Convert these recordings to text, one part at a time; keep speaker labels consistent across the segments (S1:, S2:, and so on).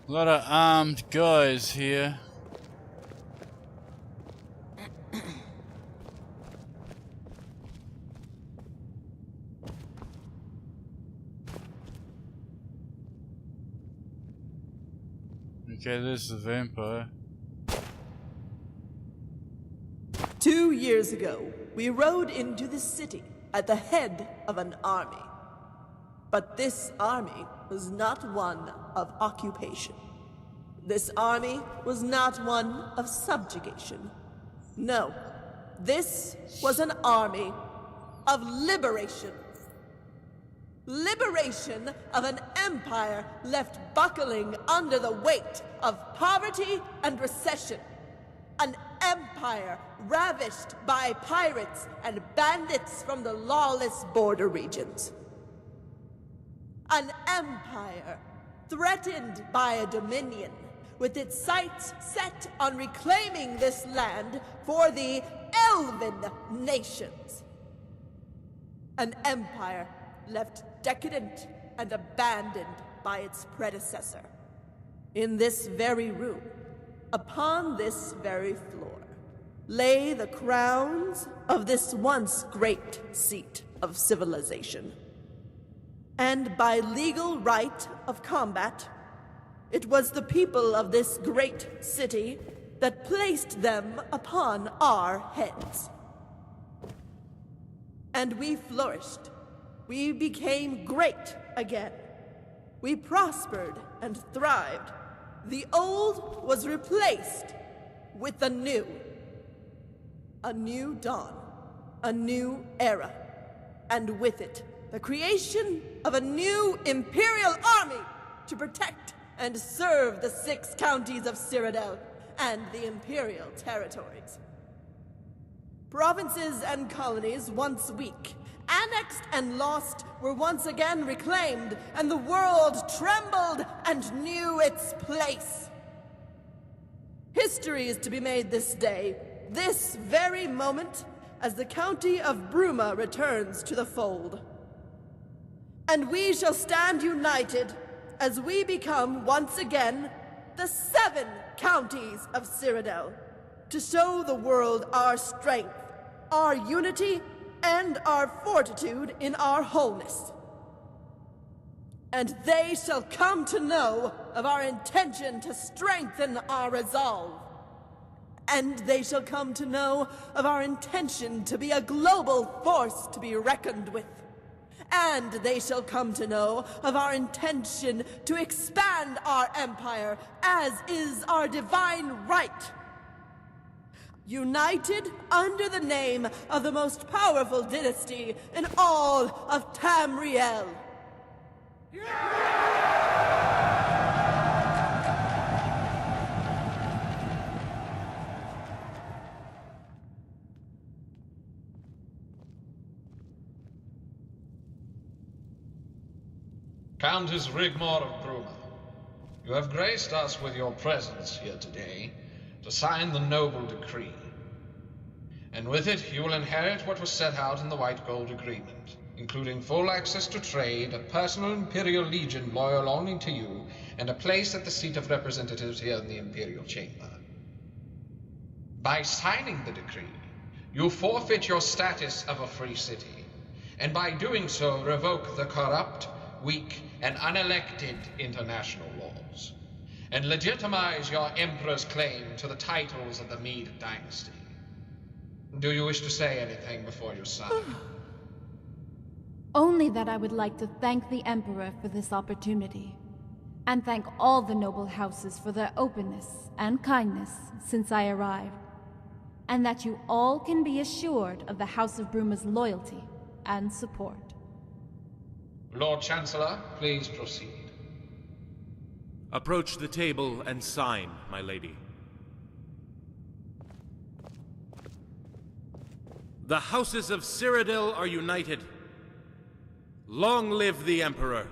S1: A lot of armed guys here. Okay, this is the vampire.
S2: 2 years ago, we rode into the city at the head of an army. But this army was not one of occupation. This army was not one of subjugation. No, this was an army of liberation. Liberation of an empire left buckling under the weight of poverty and recession. An empire ravished by pirates and bandits from the lawless border regions. An empire threatened by a dominion with its sights set on reclaiming this land for the Elven nations. An empire left decadent and abandoned by its predecessor. In this very room, upon this very floor, lay the crowns of this once great seat of civilization. And by legal right of combat, it was the people of this great city that placed them upon our heads. And we flourished. We became great again. We prospered and thrived. The old was replaced with the new. A new dawn, a new era, and with it, the creation of a new Imperial army to protect and serve the 6 counties of Cyrodiil and the Imperial territories. Provinces and colonies once weak, annexed and lost, were once again reclaimed, and the world trembled and knew its place. History is to be made this day, this very moment, as the county of Bruma returns to the fold. And we shall stand united as we become once again the 7 counties of Cyrodiil, to show the world our strength, our unity, and our fortitude in our wholeness. And they shall come to know of our intention to strengthen our resolve. And they shall come to know of our intention to be a global force to be reckoned with. And they shall come to know of our intention to expand our empire, as is our divine right. United under the name of the most powerful dynasty in all of Tamriel.
S3: Countess Rigmor of Bruma, you have graced us with your presence here today to sign the noble decree. And with it, you will inherit what was set out in the White Gold Agreement, including full access to trade, a personal Imperial Legion loyal only to you, and a place at the seat of representatives here in the Imperial Chamber. By signing the decree, you forfeit your status of a free city, and by doing so, revoke the corrupt, weak, and unelected international laws, and legitimize your Emperor's claim to the titles of the Mede dynasty. Do you wish to say anything before you sign?
S4: Only that I would like to thank the Emperor for this opportunity, and thank all the noble houses for their openness and kindness since I arrived, and that you all can be assured of the House of Bruma's loyalty and support.
S3: Lord Chancellor, please proceed.
S5: Approach the table and sign, my lady. The houses of Cyrodiil are united. Long live the Emperor!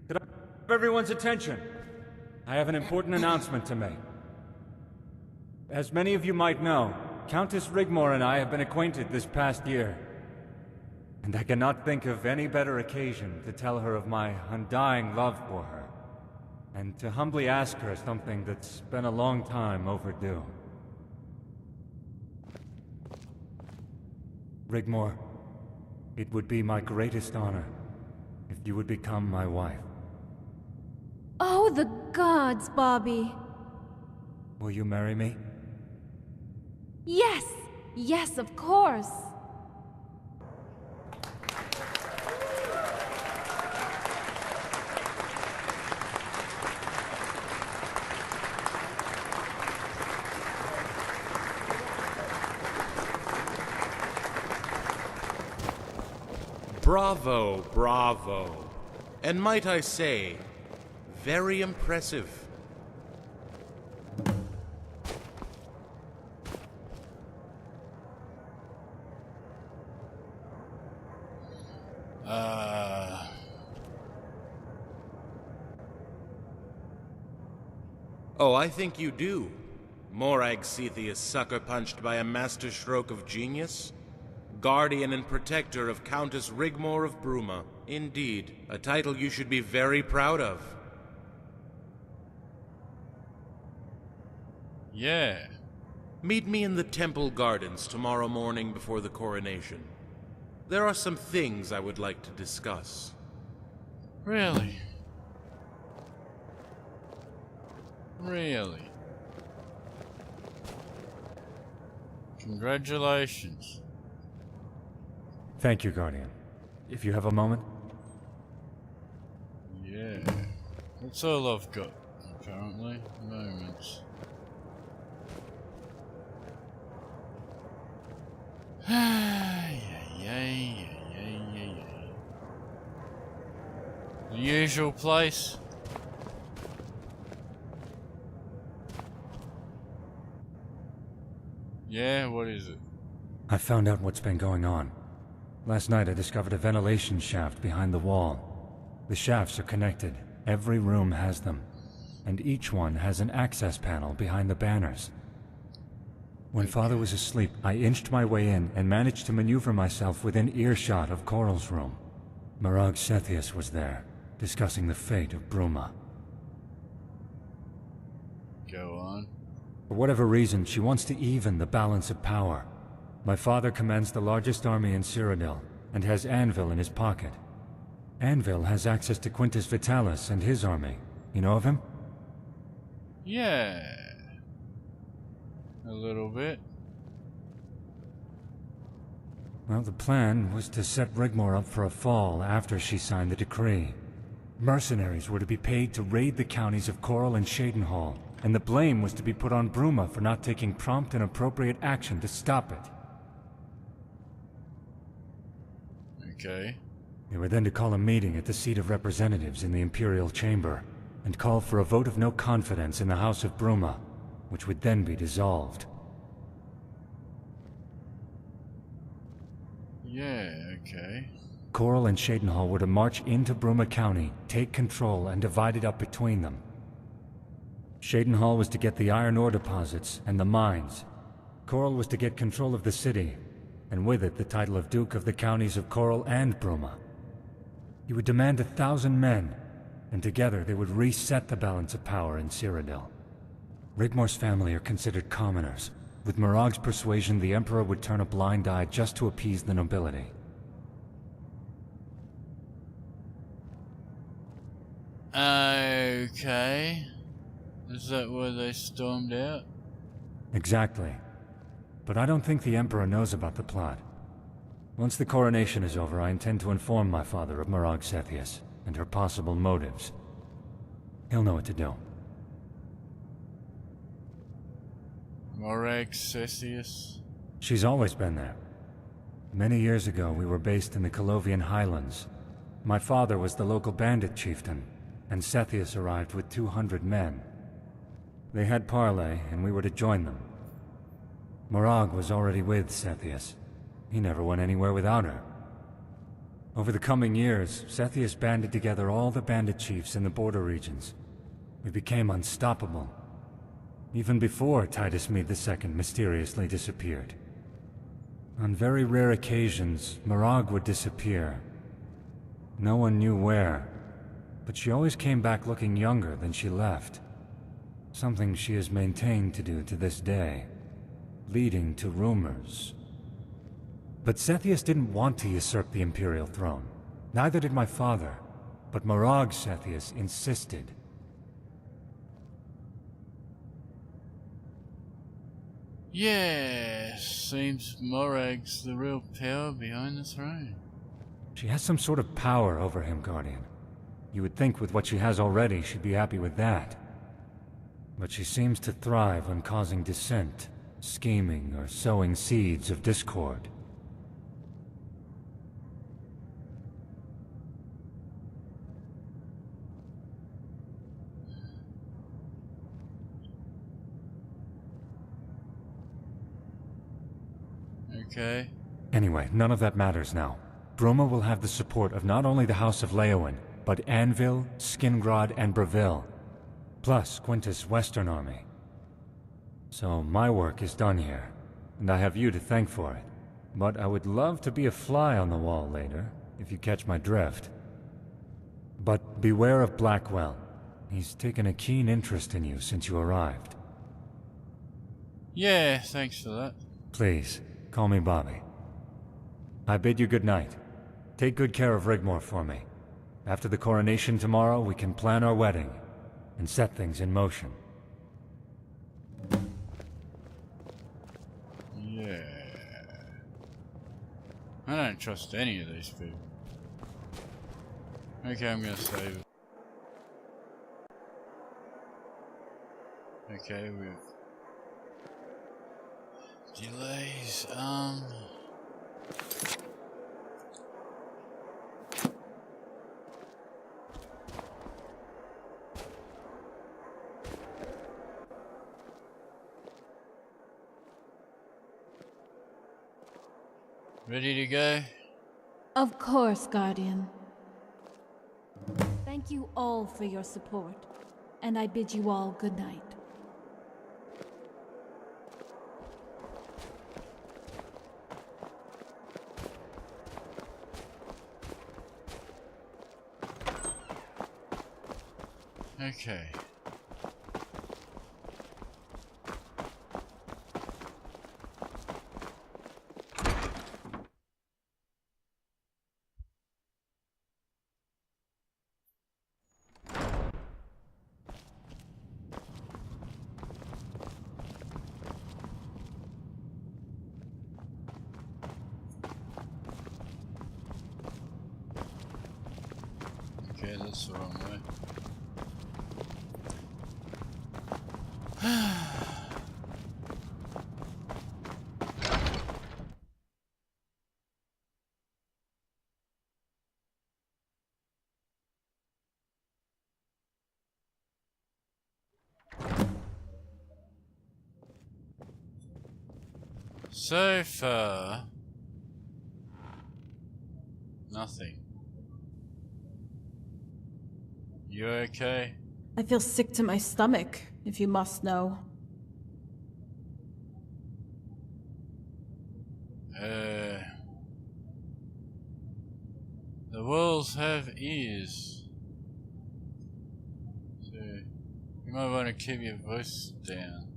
S6: Could I have everyone's attention? I have an important announcement to make. As many of you might know, Countess Rigmor and I have been acquainted this past year. And I cannot think of any better occasion to tell her of my undying love for her, and to humbly ask her something that's been a long time overdue. Rigmor, it would be my greatest honor if you would become my wife.
S4: Oh, the gods, Bobby.
S6: Will you marry me?
S4: Yes! Yes, of course!
S5: Bravo, bravo. And might I say, very impressive. Oh, I think you do. Morag Cetheus sucker-punched by a master stroke of genius? Guardian and protector of Countess Rigmor of Bruma. Indeed, a title you should be very proud of.
S1: Yeah.
S5: Meet me in the temple gardens tomorrow morning before the coronation. There are some things I would like to discuss.
S1: Really? Really? Congratulations.
S6: Thank you, Guardian. If you have a moment.
S1: Yeah. That's all I've got, apparently. Moments. The usual place. Yeah, what is it?
S6: I found out what's been going on. Last night I discovered a ventilation shaft behind the wall. The shafts are connected. Every room has them. And each one has an access panel behind the banners. When Father was asleep, I inched my way in and managed to maneuver myself within earshot of Coral's room. Morag Cetheus was there, discussing the fate of Bruma.
S1: Go on.
S6: For whatever reason, she wants to even the balance of power. My father commands the largest army in Cyrodiil, and has Anvil in his pocket. Anvil has access to Quintus Vitalis and his army. You know of him?
S1: Yeah. A little bit.
S6: Well, the plan was to set Rigmor up for a fall after she signed the decree. Mercenaries were to be paid to raid the counties of Coral and Sheath, and the blame was to be put on Bruma for not taking prompt and appropriate action to stop it.
S1: Okay.
S6: They were then to call a meeting at the seat of representatives in the Imperial Chamber, and call for a vote of no confidence in the House of Bruma, which would then be dissolved.
S1: Yeah, okay.
S6: Coral and Sheath were to march into Bruma County, take control, and divide it up between them. Sheath was to get the iron ore deposits and the mines. Coral was to get control of the city, and with it the title of Duke of the counties of Coral and Bruma. He would demand 1,000 men, and together they would reset the balance of power in Cyrodiil. Rigmor's family are considered commoners. With Morag's persuasion, the Emperor would turn a blind eye just to appease the nobility.
S1: Okay. Is that where they stormed out?
S6: Exactly. But I don't think the Emperor knows about the plot. Once the coronation is over, I intend to inform my father of Morag Cetheus and her possible motives. He'll know what to do.
S1: Morag Cetheus?
S6: She's always been there. Many years ago, we were based in the Colovian Highlands. My father was the local bandit chieftain, and Cetheus arrived with 200 men. They had parley, and we were to join them. Morag was already with Cetheus. He never went anywhere without her. Over the coming years, Cetheus banded together all the bandit chiefs in the border regions. We became unstoppable. even before Titus Mead II mysteriously disappeared. On very rare occasions, Mirag would disappear. No one knew where, but she always came back looking younger than she left. Something she has maintained to do to this day, leading to rumors. But Sethius didn't want to usurp the Imperial throne. Neither did my father, but Mirag Sethius insisted.
S1: Yeah, seems Morag's the real power behind the throne.
S6: She has some sort of power over him, Guardian. You would think with what she has already, she'd be happy with that. But she seems to thrive on causing dissent, scheming, or sowing seeds of discord.
S1: Okay.
S6: Anyway, none of that matters now. Bruma will have the support of not only the House of Leowen, but Anvil, Skingrad, and Breville, plus Quintus' Western Army. So my work is done here, and I have you to thank for it. But I would love to be a fly on the wall later, if you catch my drift. But beware of Blackwell. He's taken a keen interest in you since you arrived.
S1: Yeah, thanks for that.
S6: Please, call me Bobby. I bid you good night. Take good care of Rigmor for me. After the coronation tomorrow, we can plan our wedding and set things in motion.
S1: Yeah. I don't trust any of these people. Okay, I'm gonna save it. Okay, we've delays, ready to go?
S4: Of course, Guardian. Thank you all for your support, and I bid you all good night.
S1: Okay. Okay, that's the wrong way. So far, nothing. You okay?
S4: I feel sick to my stomach, if you must know.
S1: The walls have ears. So, you might want to keep your voice down.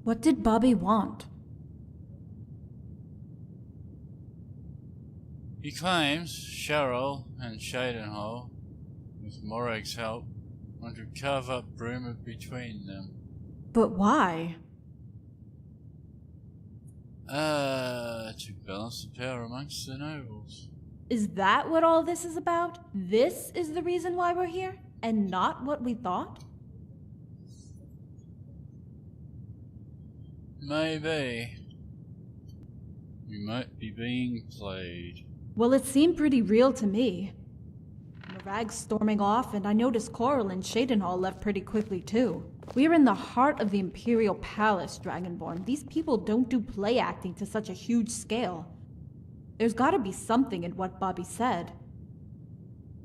S4: What did Bobby want?
S1: He claims Cheryl and Sheath, with Morag's help, want to carve up Bruma between them.
S4: But why?
S1: To balance the power amongst the nobles.
S4: Is that what all this is about? This is the reason why we're here? And not what we thought?
S1: Maybe. We might be being played.
S4: Well, it seemed pretty real to me. Mirag's storming off, and I noticed Coral and Sheath left pretty quickly too. We're in the heart of the Imperial Palace, Dragonborn. These people don't do play acting to such a huge scale. There's gotta be something in what Bobby said.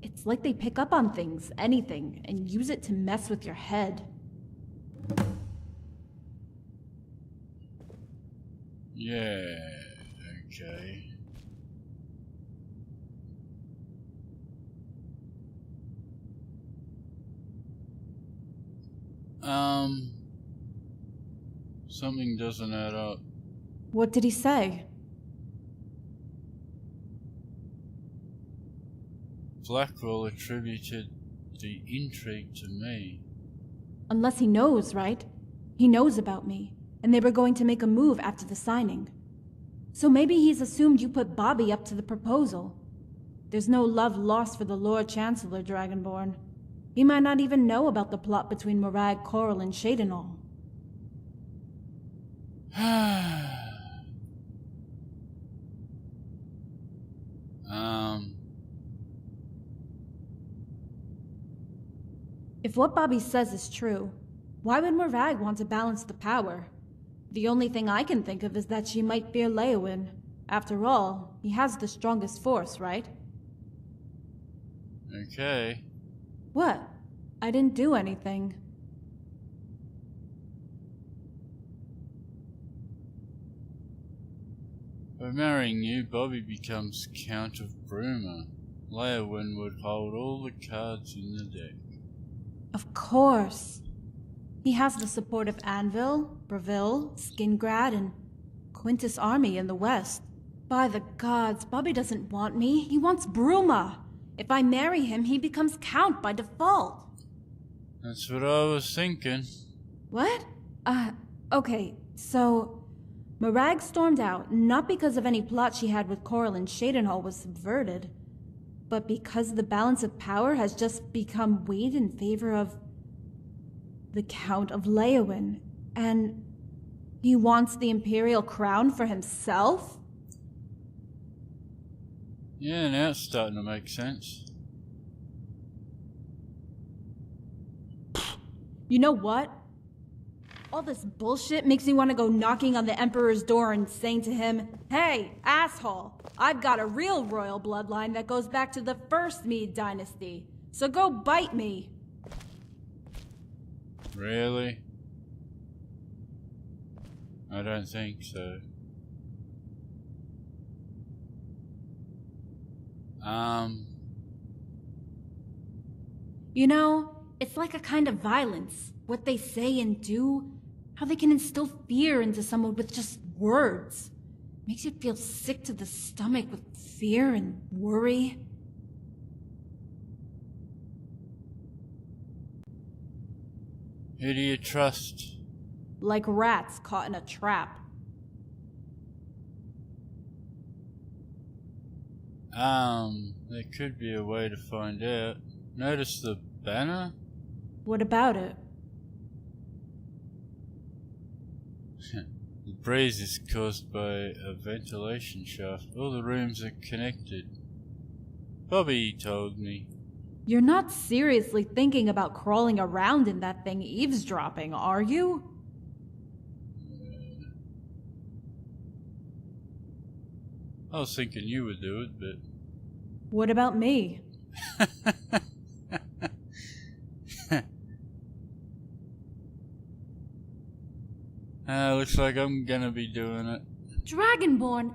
S4: It's like they pick up on things, anything, and use it to mess with your head.
S1: Yeah, okay. Something doesn't add up.
S4: What did he say?
S1: Blackwell attributed the intrigue to me.
S4: Unless he knows, right? He knows about me, and they were going to make a move after the signing. So maybe he's assumed you put Bobby up to the proposal. There's no love lost for the Lord Chancellor, Dragonborn. He might not even know about the plot between Morag, Coral, and Sheath. If what Bobby says is true, why would Morag want to balance the power? The only thing I can think of is that she might fear Leowyn. After all, he has the strongest force, right?
S1: Okay.
S4: What? I didn't do anything.
S1: By marrying you, Bobby becomes Count of Bruma. Leowyn would hold all the cards in the deck.
S4: Of course. He has the support of Anvil, Breville, Skingrad, and Quintus' army in the west. By the gods, Bobby doesn't want me. He wants Bruma. If I marry him, he becomes Count by default.
S1: That's what I was thinking.
S4: What? Okay, so Morag stormed out, not because of any plot she had with Coral and Sheath was subverted, but because the balance of power has just become weighed in favor of the Count of Leowyn, and he wants the Imperial crown for himself?
S1: Yeah, now it's starting to make sense.
S4: You know what? All this bullshit makes me want to go knocking on the Emperor's door and saying to him, "Hey, asshole, I've got a real royal bloodline that goes back to the first Mede dynasty, so go bite me."
S1: Really? I don't think so.
S4: You know, it's like a kind of violence. What they say and do, how they can instill fear into someone with just words. Makes you feel sick to the stomach with fear and worry.
S1: Who do you trust?
S4: Like rats caught in a trap.
S1: There could be a way to find out. Notice the banner?
S4: What about it?
S1: The breeze is caused by a ventilation shaft. All the rooms are connected. Bobby told me.
S4: You're not seriously thinking about crawling around in that thing eavesdropping, are you?
S1: I was thinking you would do it, but...
S4: What about me?
S1: Looks like I'm gonna be doing it.
S4: Dragonborn!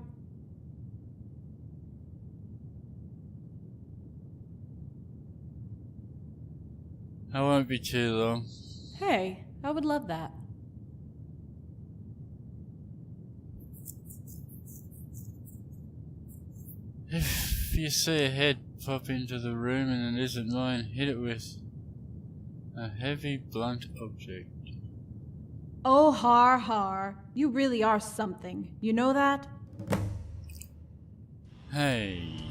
S1: I won't be too long.
S4: Hey, I would love that.
S1: If you see a head pop into the room and it isn't mine, hit it with a heavy, blunt object.
S4: Oh, har har. You really are something. You know that?
S1: Hey.